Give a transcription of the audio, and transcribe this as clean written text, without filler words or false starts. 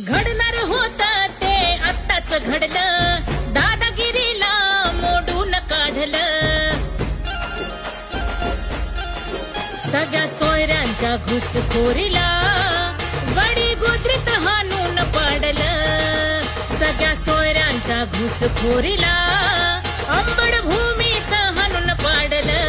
घडणार होत ते आत्ताच घडलं, दादागिरीला मोडून काढलं. सगळ्या सोयऱ्यांच्या घुसखोरीला वडी गोत्रीत हाणून पाडलं. सगळ्या सोयऱ्यांच्या घुसखोरीला अंबड भूमीत हाणून पाडलं.